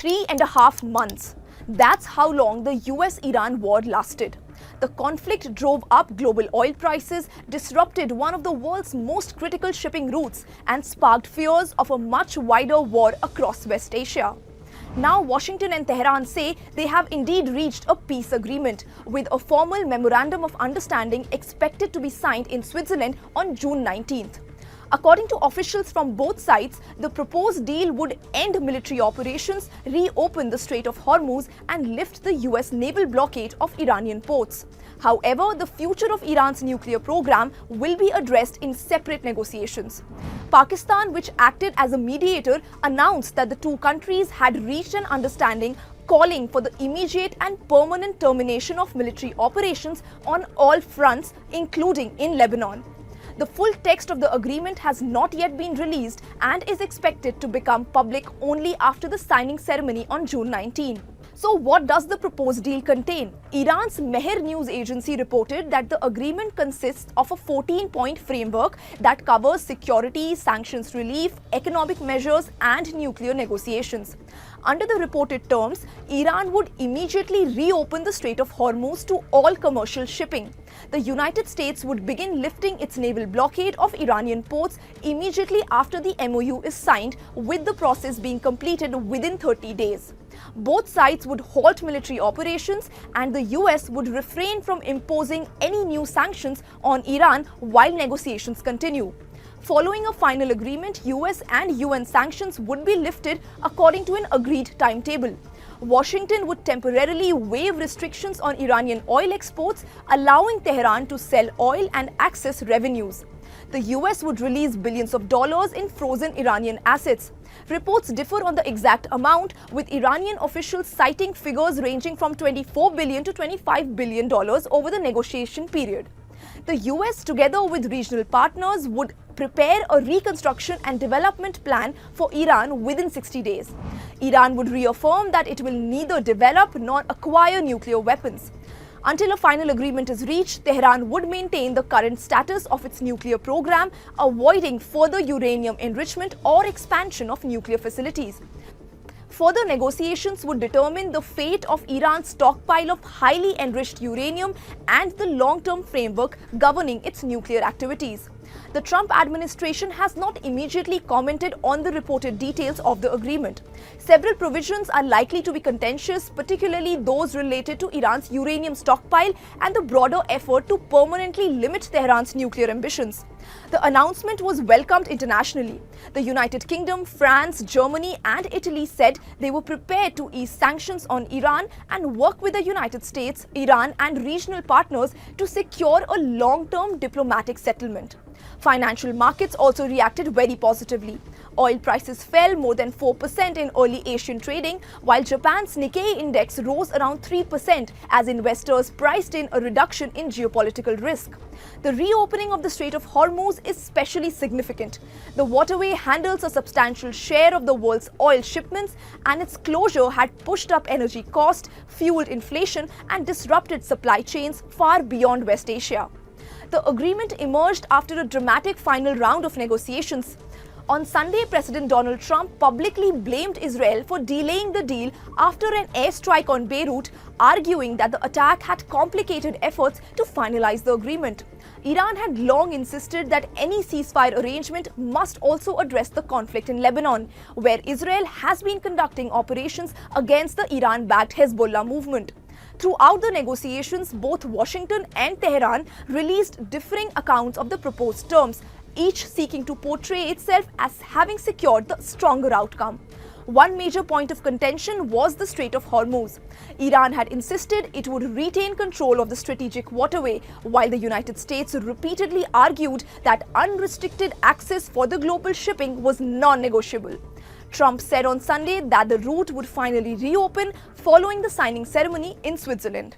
3.5 months. That's how long the US-Iran war lasted. The conflict drove up global oil prices, disrupted one of the world's most critical shipping routes, and sparked fears of a much wider war across West Asia. Now, Washington and Tehran say they have indeed reached a peace agreement, with a formal memorandum of understanding expected to be signed in Switzerland on June 19th. According to officials from both sides, the proposed deal would end military operations, reopen the Strait of Hormuz, and lift the US naval blockade of Iranian ports. However, the future of Iran's nuclear program will be addressed in separate negotiations. Pakistan, which acted as a mediator, announced that the two countries had reached an understanding calling for the immediate and permanent termination of military operations on all fronts, including in Lebanon. The full text of the agreement has not yet been released and is expected to become public only after the signing ceremony on June 19. So what does the proposed deal contain? Iran's Mehr news agency reported that the agreement consists of a 14-point framework that covers security, sanctions relief, economic measures, and nuclear negotiations. Under the reported terms, Iran would immediately reopen the Strait of Hormuz to all commercial shipping. The United States would begin lifting its naval blockade of Iranian ports immediately after the MOU is signed, with the process being completed within 30 days. Both sides would halt military operations, and the US would refrain from imposing any new sanctions on Iran while negotiations continue. Following a final agreement, US and UN sanctions would be lifted according to an agreed timetable. Washington would temporarily waive restrictions on Iranian oil exports, allowing Tehran to sell oil and access revenues. The US would release billions of dollars in frozen Iranian assets. Reports differ on the exact amount, with Iranian officials citing figures ranging from $24 billion to $25 billion over the negotiation period. The US, together with regional partners, would prepare a reconstruction and development plan for Iran within 60 days. Iran would reaffirm that it will neither develop nor acquire nuclear weapons. Until a final agreement is reached, Tehran would maintain the current status of its nuclear program, avoiding further uranium enrichment or expansion of nuclear facilities. Further negotiations would determine the fate of Iran's stockpile of highly enriched uranium and the long-term framework governing its nuclear activities. The Trump administration has not immediately commented on the reported details of the agreement. Several provisions are likely to be contentious, particularly those related to Iran's uranium stockpile and the broader effort to permanently limit Tehran's nuclear ambitions. The announcement was welcomed internationally. The United Kingdom, France, Germany, and Italy said they were prepared to ease sanctions on Iran and work with the United States, Iran, and regional partners to secure a long-term diplomatic settlement. Financial markets also reacted very positively. Oil prices fell more than 4% in early Asian trading, while Japan's Nikkei index rose around 3% as investors priced in a reduction in geopolitical risk. The reopening of the Strait of Hormuz is especially significant. The waterway handles a substantial share of the world's oil shipments, and its closure had pushed up energy costs, fueled inflation, and disrupted supply chains far beyond West Asia. The agreement emerged after a dramatic final round of negotiations. On Sunday, President Donald Trump publicly blamed Israel for delaying the deal after an airstrike on Beirut, arguing that the attack had complicated efforts to finalize the agreement. Iran had long insisted that any ceasefire arrangement must also address the conflict in Lebanon, where Israel has been conducting operations against the Iran-backed Hezbollah movement. Throughout the negotiations, both Washington and Tehran released differing accounts of the proposed terms, each seeking to portray itself as having secured the stronger outcome. One major point of contention was the Strait of Hormuz. Iran had insisted it would retain control of the strategic waterway, while the United States repeatedly argued that unrestricted access for the global shipping was non-negotiable. Trump said on Sunday that the route would finally reopen following the signing ceremony in Switzerland.